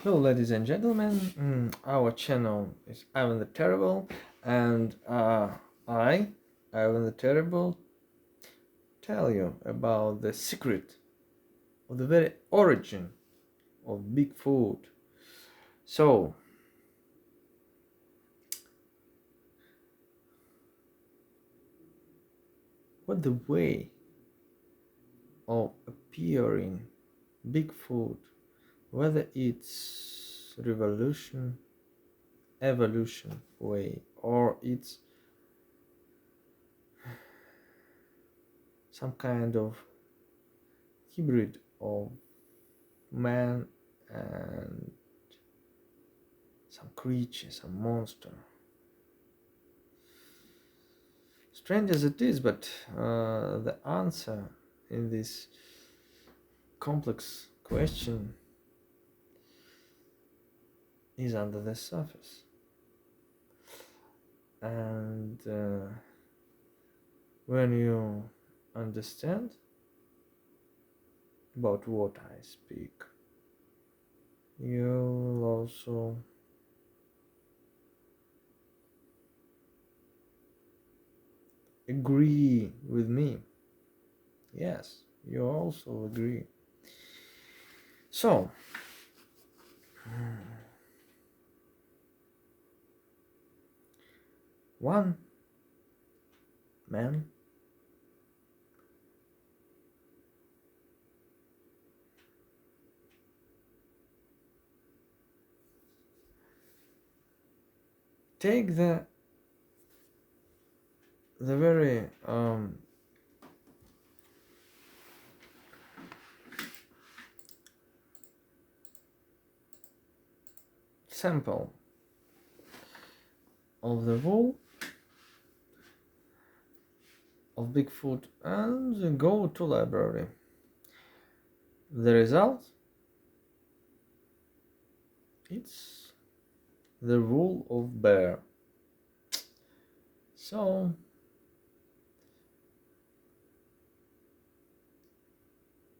Hello, ladies and gentlemen. Our channel is Ivan the Terrible, and I, Ivan the Terrible, tell you about the secret of the very origin of Bigfoot. So, what the way of appearing Bigfoot, whether it's revolution, evolution way, or it's some kind of hybrid of man and some creature, some monster. Strange as it is, but the answer in this complex question is under the surface. And when you understand about what I speak, you will also agree with me. Yes, you also agree. So, one man take the very sample of the wool of Bigfoot and go to library. The result, it's the wool of bear. So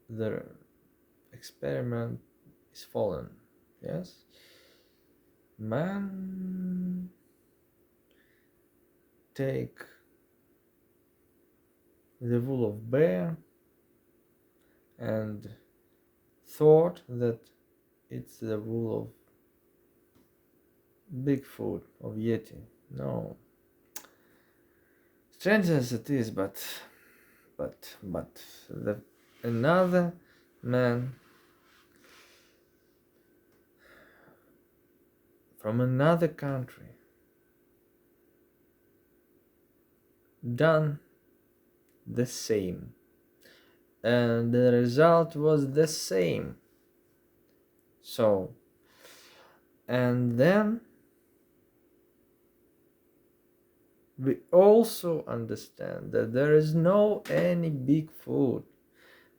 the experiment is fallen. Yes, man take the wool of bear and thought that it's the wool of Bigfoot, of Yeti. No, strange as it is, but the another man from another country done the same, and the result was the same. So, and then we also understand that there is no any Bigfoot,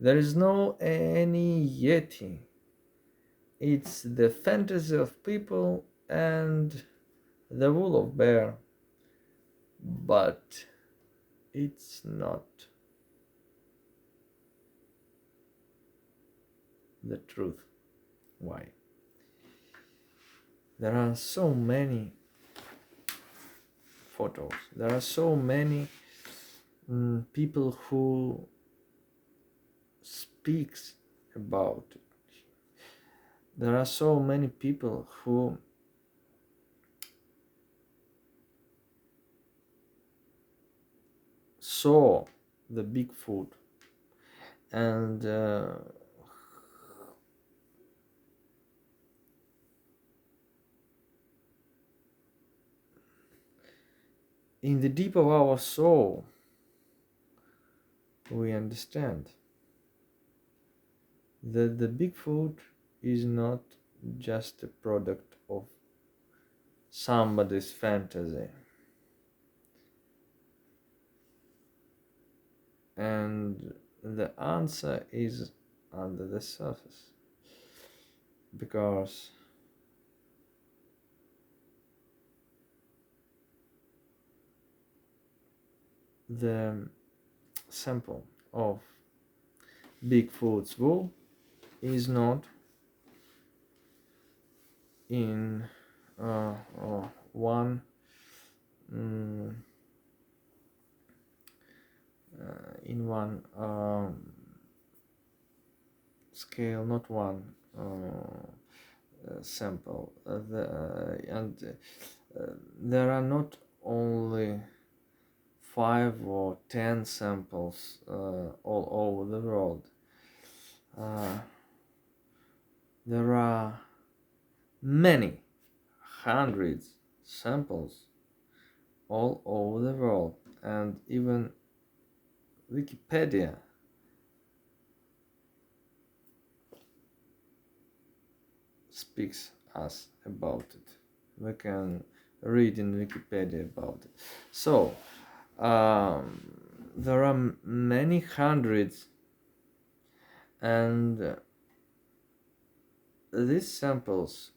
there is no any Yeti. It's the fantasy of people and the wool of bear, but it's not the truth. Why? There are so many photos, there are so many people who speaks about it. There are so many people who saw the Bigfoot and in the deep of our soul we understand that the Bigfoot is not just a product of somebody's fantasy, and the answer is under the surface, because the sample of Bigfoot's wool is not in one mm, in one scale, not one sample. There are not only 5 or 10 samples all over the world. Uh, there are many hundreds samples all over the world, and even Wikipedia speaks us about it. We can read in Wikipedia about it. So there are many hundreds, and these samples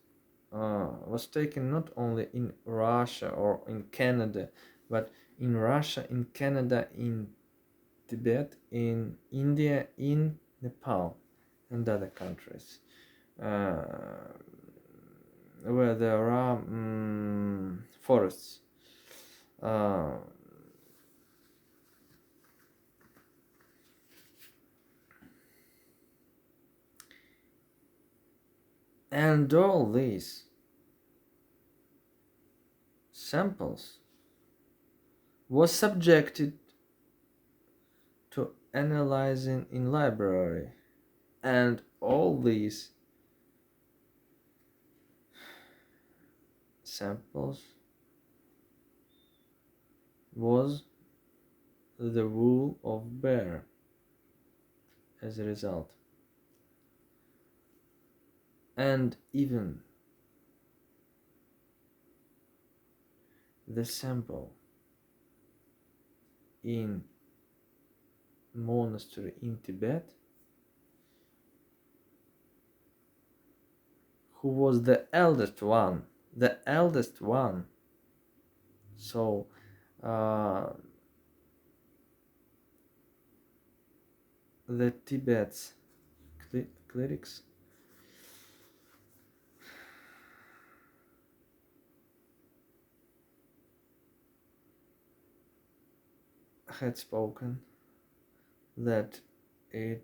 was taken not only in Russia or in Canada, but in Russia, in Canada, in Tibet, in India, in Nepal, and other countries where there are forests. And all these samples was subjected to analyzing in library, and all these samples was the wool of bear as a result. And even the sample in monastery in Tibet, who was the eldest one, so the Tibet's clerics had spoken that it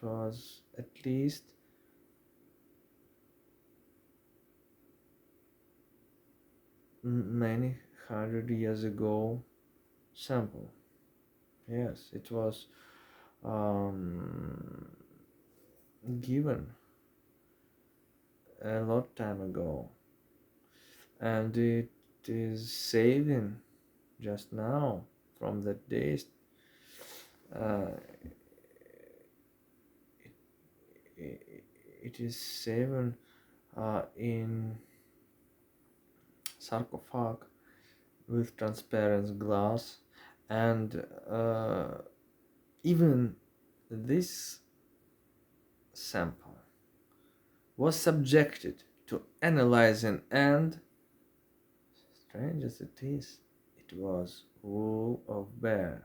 was at least many hundred years ago sample. Yes, it was given a lot time ago, and it is saving just now from that days. It is saving in sarcophag with transparent glass, and even this sample was subjected to analyzing, and strange as it is, it was wool of bear.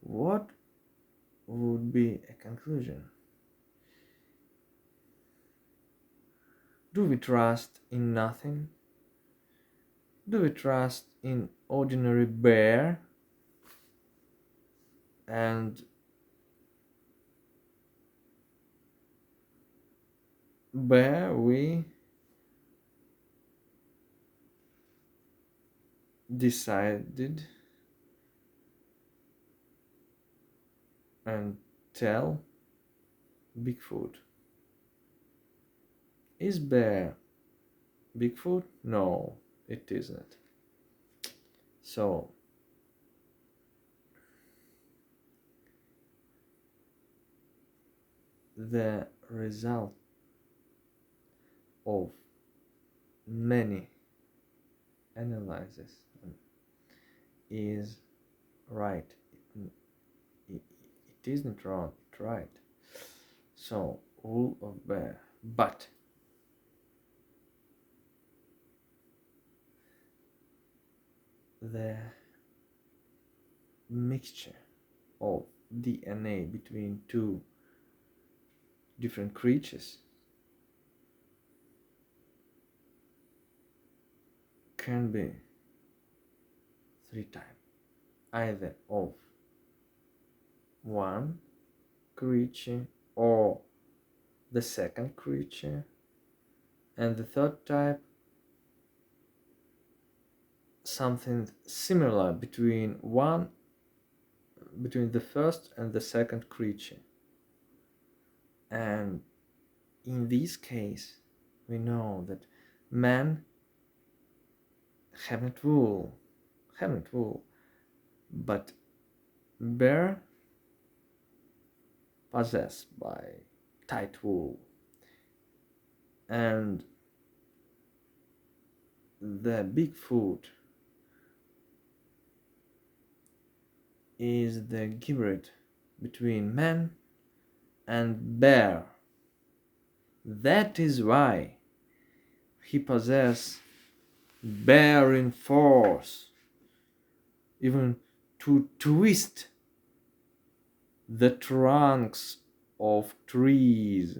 What would be a conclusion? Do we trust in nothing? Do we trust in ordinary bear and bear we decided and tell Bigfoot? Is bear Bigfoot? No, it isn't. So the result of many analyses is right. It isn't wrong, it's right. So wool of bear, but the mixture of DNA between two different creatures can be three times, either of one creature or the second creature, and the third type something similar between the first and the second creature. And in this case we know that man haven't wool, but bear possessed by tight wool, and the Bigfoot is the hybrid between man and bear. That is why he possesses bearing force, even to twist the trunks of trees.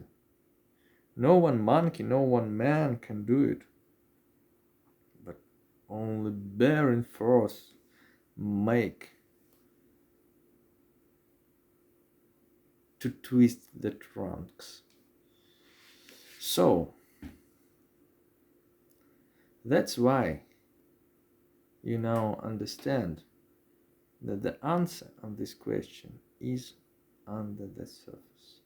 No one monkey, no one man can do it, but only bearing force make to twist the trunks. So that's why you now understand that the answer of this question is under the surface.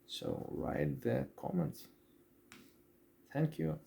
So write the comments. Thank you.